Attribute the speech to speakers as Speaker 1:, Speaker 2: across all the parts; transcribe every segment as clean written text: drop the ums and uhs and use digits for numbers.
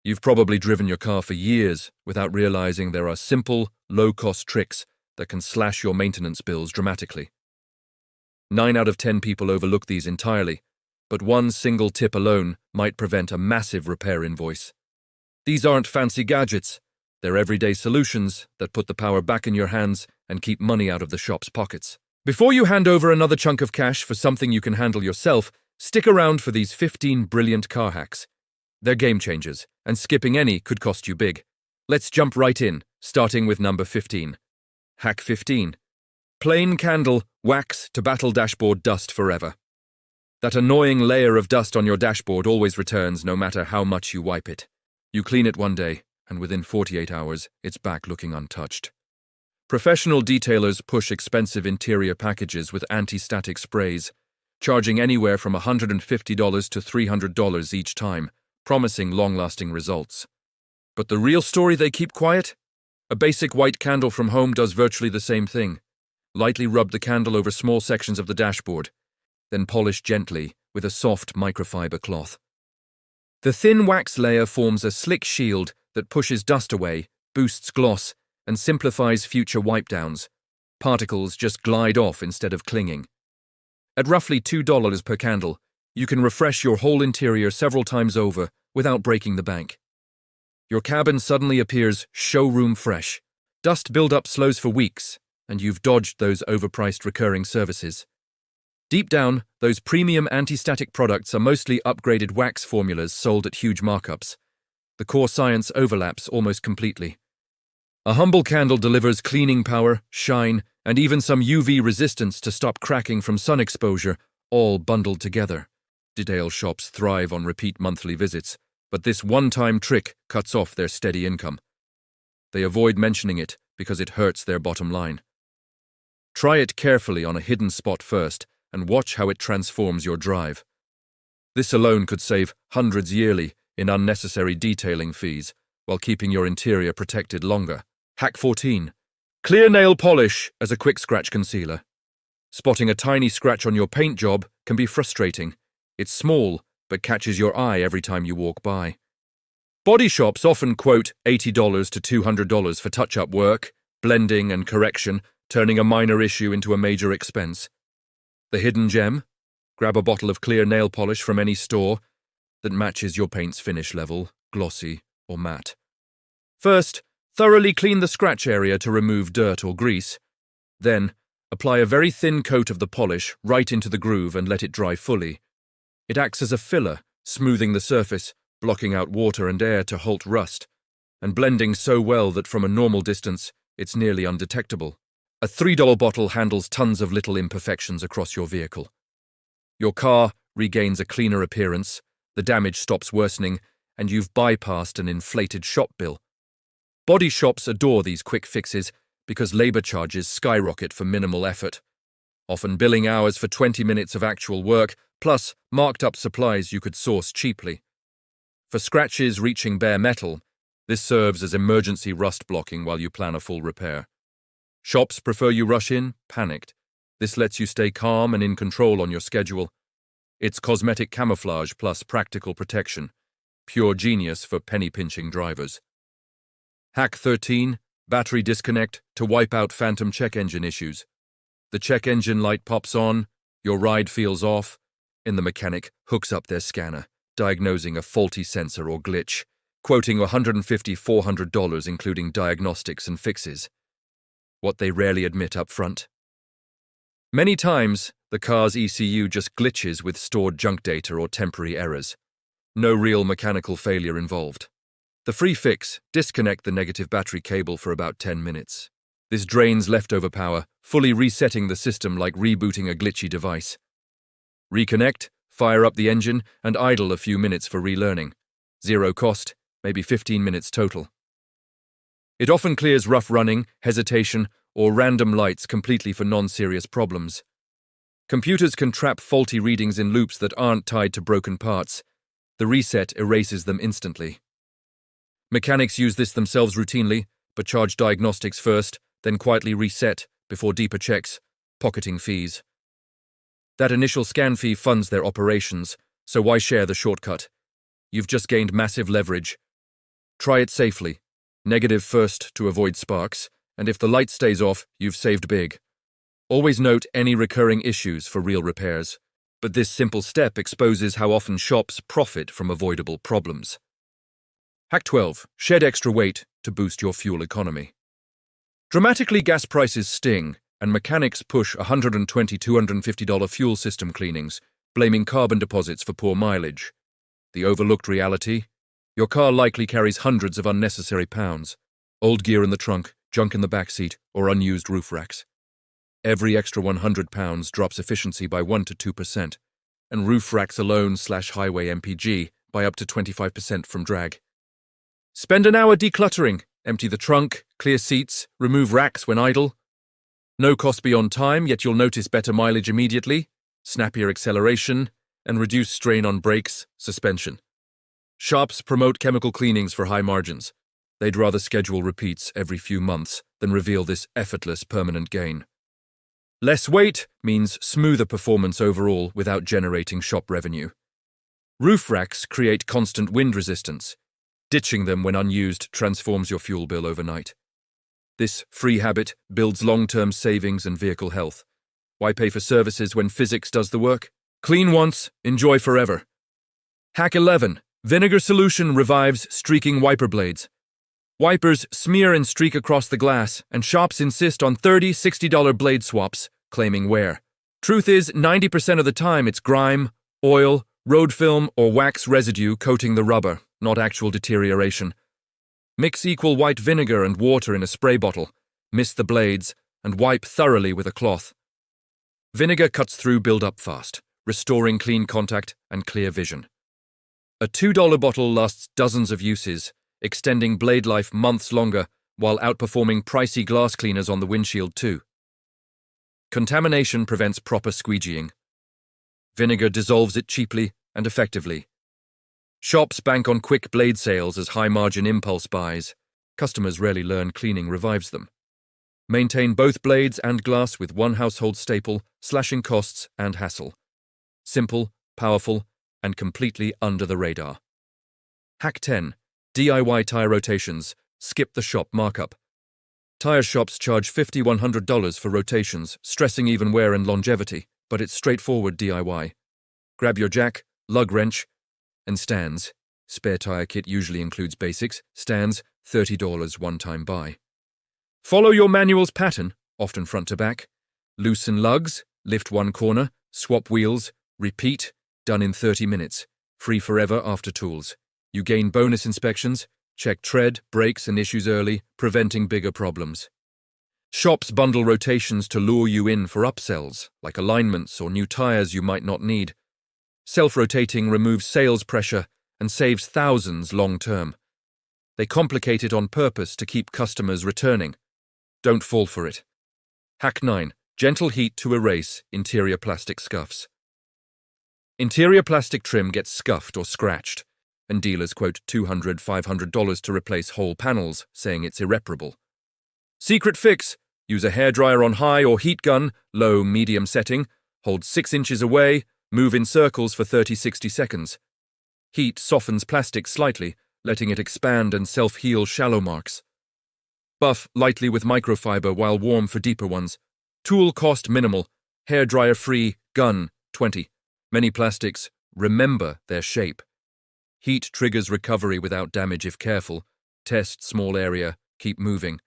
Speaker 1: You've probably driven your car for years without realizing there are simple, low-cost tricks that can slash your maintenance bills dramatically. 9 out of 10 people overlook these entirely, but one single tip alone might prevent a massive repair invoice. These aren't fancy gadgets. They're everyday solutions that put the power back in your hands and keep money out of the shop's pockets. Before you hand over another chunk of cash for something you can handle yourself, stick around for these 15 brilliant car hacks. They're game changers, and skipping any could cost you big. Let's jump right in, starting with number 15. Hack 15. Plain candle, wax to battle dashboard dust forever. That annoying layer of dust on your dashboard always returns no matter how much you wipe it. You clean it one day, and within 48 hours, it's back looking untouched. Professional detailers push expensive interior packages with anti-static sprays, charging anywhere from $150 to $300 each time, promising long-lasting results. But the real story they keep quiet? A basic white candle from home does virtually the same thing. Lightly rub the candle over small sections of the dashboard, then polish gently with a soft microfiber cloth. The thin wax layer forms a slick shield that pushes dust away, boosts gloss, and simplifies future wipe-downs. Particles just glide off instead of clinging. At roughly $2 per candle, you can refresh your whole interior several times over without breaking the bank. Your cabin suddenly appears showroom fresh. Dust buildup slows for weeks, and you've dodged those overpriced recurring services. Deep down, those premium anti-static products are mostly upgraded wax formulas sold at huge markups. The core science overlaps almost completely. A humble candle delivers cleaning power, shine, and even some UV resistance to stop cracking from sun exposure, all bundled together. Detail shops thrive on repeat monthly visits, but this one-time trick cuts off their steady income. They avoid mentioning it because it hurts their bottom line. Try it carefully on a hidden spot first and watch how it transforms your drive. This alone could save hundreds yearly in unnecessary detailing fees while keeping your interior protected longer. Hack 14. Clear nail polish as a quick scratch concealer. Spotting a tiny scratch on your paint job can be frustrating. It's small, but catches your eye every time you walk by. Body shops often quote $80 to $200 for touch-up work, blending and correction, turning a minor issue into a major expense. The hidden gem? Grab a bottle of clear nail polish from any store that matches your paint's finish level, glossy or matte. First, thoroughly clean the scratch area to remove dirt or grease. Then, apply a very thin coat of the polish right into the groove and let it dry fully. It acts as a filler, smoothing the surface, blocking out water and air to halt rust, and blending so well that from a normal distance, it's nearly undetectable. A $3 bottle handles tons of little imperfections across your vehicle. Your car regains a cleaner appearance, the damage stops worsening, and you've bypassed an inflated shop bill. Body shops adore these quick fixes because labor charges skyrocket for minimal effort, often billing hours for 20 minutes of actual work, plus marked-up supplies you could source cheaply. For scratches reaching bare metal, this serves as emergency rust blocking while you plan a full repair. Shops prefer you rush in, panicked. This lets you stay calm and in control on your schedule. It's cosmetic camouflage plus practical protection. Pure genius for penny-pinching drivers. Hack 13. Battery disconnect to wipe out phantom check engine issues. The check engine light pops on, your ride feels off, and the mechanic hooks up their scanner, diagnosing a faulty sensor or glitch, quoting $150–400 including diagnostics and fixes. What they rarely admit up front. Many times, the car's ECU just glitches with stored junk data or temporary errors. No real mechanical failure involved. The free fix: disconnect the negative battery cable for about 10 minutes. This drains leftover power, fully resetting the system like rebooting a glitchy device. Reconnect, fire up the engine, and idle a few minutes for relearning. Zero cost, maybe 15 minutes total. It often clears rough running, hesitation, or random lights completely for non-serious problems. Computers can trap faulty readings in loops that aren't tied to broken parts. The reset erases them instantly. Mechanics use this themselves routinely, but charge diagnostics first, then quietly reset before deeper checks, pocketing fees. That initial scan fee funds their operations, so why share the shortcut? You've just gained massive leverage, Try it safely. Negative first to avoid sparks, and if the light stays off, you've saved big. Always note any recurring issues for real repairs, but this simple step exposes how often shops profit from avoidable problems. Hack 12. Shed extra weight to boost your fuel economy. Dramatically, gas prices sting, and mechanics push $120 to $250 fuel system cleanings, blaming carbon deposits for poor mileage. The overlooked reality? Your car likely carries hundreds of unnecessary pounds. Old gear in the trunk, junk in the backseat, or unused roof racks. Every extra 100 pounds drops efficiency by 1 to 2%, and roof racks alone slash highway MPG by up to 25% from drag. Spend an hour decluttering. Empty the trunk, clear seats, remove racks when idle. No cost beyond time, yet you'll notice better mileage immediately, snappier acceleration, and reduced strain on brakes, suspension. Shops promote chemical cleanings for high margins. They'd rather schedule repeats every few months than reveal this effortless permanent gain. Less weight means smoother performance overall without generating shop revenue. Roof racks create constant wind resistance. Ditching them when unused transforms your fuel bill overnight. This free habit builds long-term savings and vehicle health. Why pay for services when physics does the work? Clean once, enjoy forever. Hack 11. Vinegar solution revives streaking wiper blades. Wipers smear and streak across the glass, and shops insist on $30, $60 blade swaps, claiming wear. Truth is, 90% of the time it's grime, oil, road film, or wax residue coating the rubber, not actual deterioration. Mix equal white vinegar and water in a spray bottle, mist the blades, and wipe thoroughly with a cloth. Vinegar cuts through build-up fast, restoring clean contact and clear vision. A $2 bottle lasts dozens of uses, extending blade life months longer while outperforming pricey glass cleaners on the windshield too. Contamination prevents proper squeegeeing. Vinegar dissolves it cheaply and effectively. Shops bank on quick blade sales as high-margin impulse buys. Customers rarely learn cleaning revives them. Maintain both blades and glass with one household staple, slashing costs and hassle. Simple, powerful, and completely under the radar. Hack 10. DIY tire rotations. Skip the shop markup. Tire shops charge $50, $100 for rotations, stressing even wear and longevity, but it's straightforward DIY. Grab your jack, lug wrench, and stands. Spare tire kit usually includes basics. Stands, $30 one-time buy. Follow your manual's pattern, often front to back. Loosen lugs, lift one corner, swap wheels, repeat, done in 30 minutes. Free forever after tools. You gain bonus inspections, check tread, brakes, and issues early, preventing bigger problems. Shops bundle rotations to lure you in for upsells, like alignments or new tires you might not need. Self-rotating removes sales pressure and saves thousands long-term. They complicate it on purpose to keep customers returning. Don't fall for it. Hack 9. Gentle heat to erase interior plastic scuffs. Interior plastic trim gets scuffed or scratched, and dealers quote $200, $500 to replace whole panels, saying it's irreparable. Secret fix: use a hairdryer on high or heat gun, low, medium setting, hold 6 inches away, move in circles for 30-60 seconds. Heat softens plastic slightly, letting it expand and self-heal shallow marks. Buff lightly with microfiber while warm for deeper ones. Tool cost minimal, hairdryer free, gun, $20. Many plastics remember their shape. Heat triggers recovery without damage if careful. Test small area, keep moving.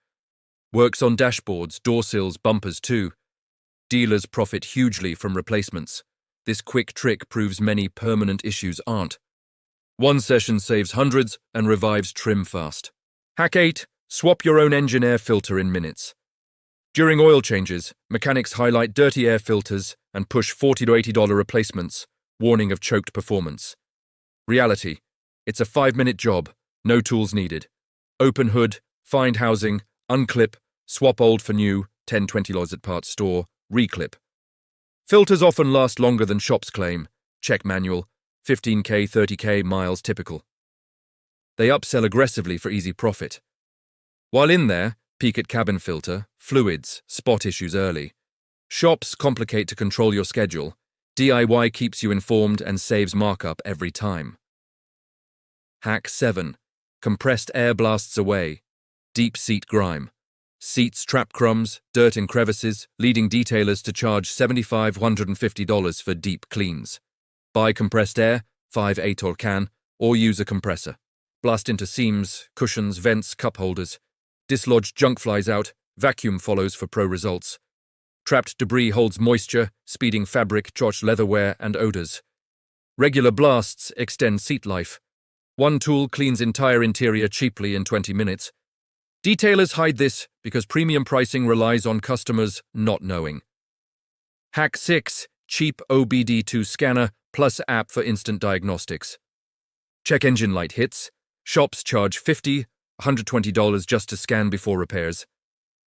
Speaker 1: Works on dashboards, door sills, bumpers too. Dealers profit hugely from replacements. This quick trick proves many permanent issues aren't. One session saves hundreds and revives trim fast. Hack 8. Swap your own engine air filter in minutes. During oil changes, mechanics highlight dirty air filters and push $40 to $80 replacements, warning of choked performance. Reality: it's a 5-minute job, no tools needed. Open hood, find housing, unclip, swap old for new, $10, $20 at parts store, reclip. Filters often last longer than shops claim. Check manual, 15K, 30K miles typical. They upsell aggressively for easy profit. While in there, peek at cabin filter, fluids, spot issues early. Shops complicate to control your schedule. DIY keeps you informed and saves markup every time. Hack 7. Compressed air blasts away. Deep seat grime. Seats trap crumbs, dirt in crevices, leading detailers to charge $7,550 for deep cleans. Buy compressed air, 5/8 or can, or use a compressor. Blast into seams, cushions, vents, cup holders. Dislodge junk flies out, vacuum follows for pro results. Trapped debris holds moisture, speeding fabric, crotch leatherware, and odors. Regular blasts extend seat life. One tool cleans entire interior cheaply in 20 minutes. Detailers hide this because premium pricing relies on customers not knowing. Hack 6, cheap OBD2 scanner plus app for instant diagnostics. Check engine light hits. Shops charge $50, $120 just to scan before repairs.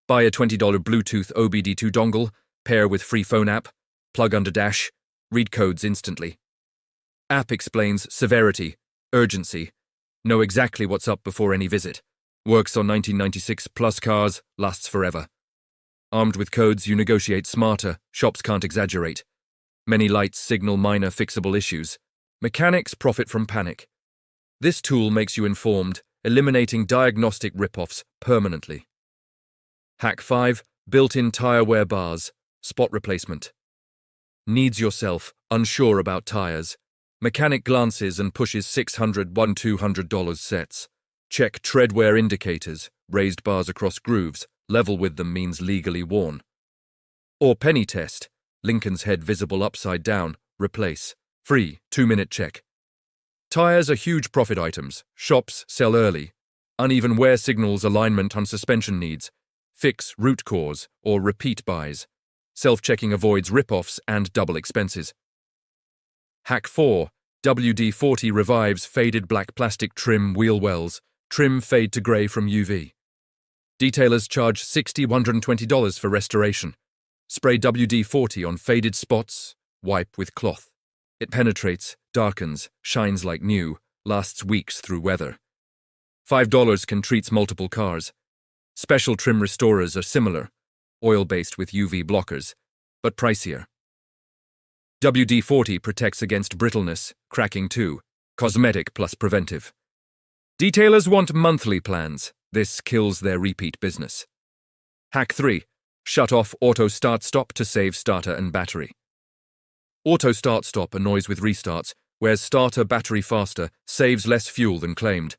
Speaker 1: Buy a $20 Bluetooth OBD2 dongle, pair with free phone app, plug under dash, read codes instantly. App explains severity, urgency, know exactly what's up before any visit. Works on 1996 plus cars, lasts forever. Armed with codes, you negotiate smarter, shops can't exaggerate. Many lights signal minor fixable issues. Mechanics profit from panic. This tool makes you informed, eliminating diagnostic rip-offs permanently. Hack 5, built-in tire wear bars, spot replacement. Needs yourself, unsure about tires. Mechanic glances and pushes $600–$200 sets. Check tread wear indicators, raised bars across grooves, level with them means legally worn. Or penny test, Lincoln's head visible upside down, replace. Free, 2-minute check. Tires are huge profit items, shops sell early. Uneven wear signals alignment on suspension needs. Fix root cause or repeat buys. Self-checking avoids rip-offs and double expenses. Hack 4, WD-40 revives faded black plastic trim wheel wells. Trim fade to grey from UV. Detailers charge $60–$120 for restoration. Spray WD-40 on faded spots, wipe with cloth. It penetrates, darkens, shines like new, lasts weeks through weather. $5 can treat multiple cars. Special trim restorers are similar, oil-based with UV blockers, but pricier. WD-40 protects against brittleness, cracking too, cosmetic plus preventive. Detailers want monthly plans. This kills their repeat business. Hack 3. Shut off auto start-stop to save starter and battery. Auto start-stop annoys with restarts, whereas starter battery faster, saves less fuel than claimed.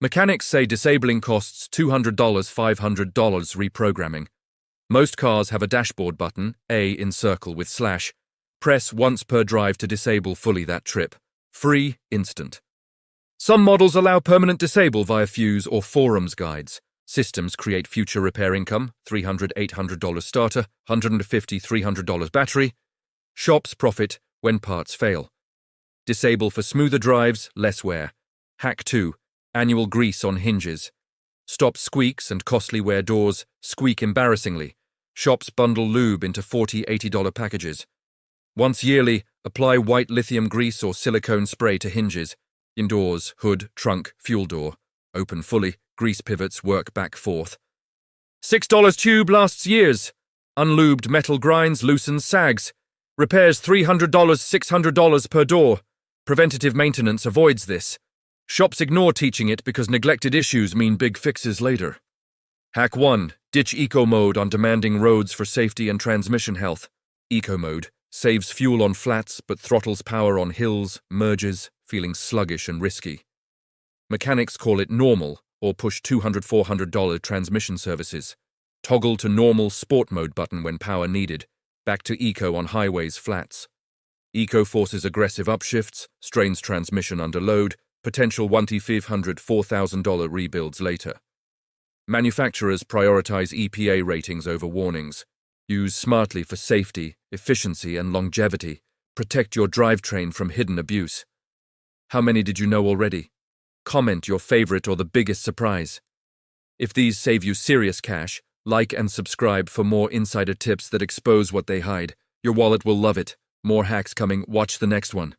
Speaker 1: Mechanics say disabling costs $200–$500 reprogramming. Most cars have a dashboard button, A in circle with slash. Press once per drive to disable fully that trip. Free, instant. Some models allow permanent disable via fuse or forums guides. Systems create future repair income, $300–$800 starter, $150–$300 battery. Shops profit when parts fail. Disable for smoother drives, less wear. Hack 2, annual grease on hinges. Stop squeaks and costly wear doors, squeak embarrassingly. Shops bundle lube into $40–$80 packages. Once yearly, apply white lithium grease or silicone spray to hinges. Indoors, hood, trunk, fuel door. Open fully, grease pivots work back forth. $6 tube lasts years. Unlubed metal grinds, loosens, sags. Repairs $300–$600 per door. Preventative maintenance avoids this. Shops ignore teaching it because neglected issues mean big fixes later. Hack 1. Ditch eco mode on demanding roads for safety and transmission health. Eco mode saves fuel on flats but throttles power on hills, merges, feeling sluggish and risky. Mechanics call it normal or push $200–$400 transmission services. Toggle to normal sport mode button when power needed. Back to eco on highways, flats. Eco forces aggressive upshifts, strains transmission under load, potential $1,500–$4,000 rebuilds later. Manufacturers prioritize EPA ratings over warnings. Use smartly for safety, efficiency, and longevity. Protect your drivetrain from hidden abuse. How many did you know already? Comment your favorite or the biggest surprise. If these save you serious cash, like and subscribe for more insider tips that expose what they hide. Your wallet will love it. More hacks coming. Watch the next one.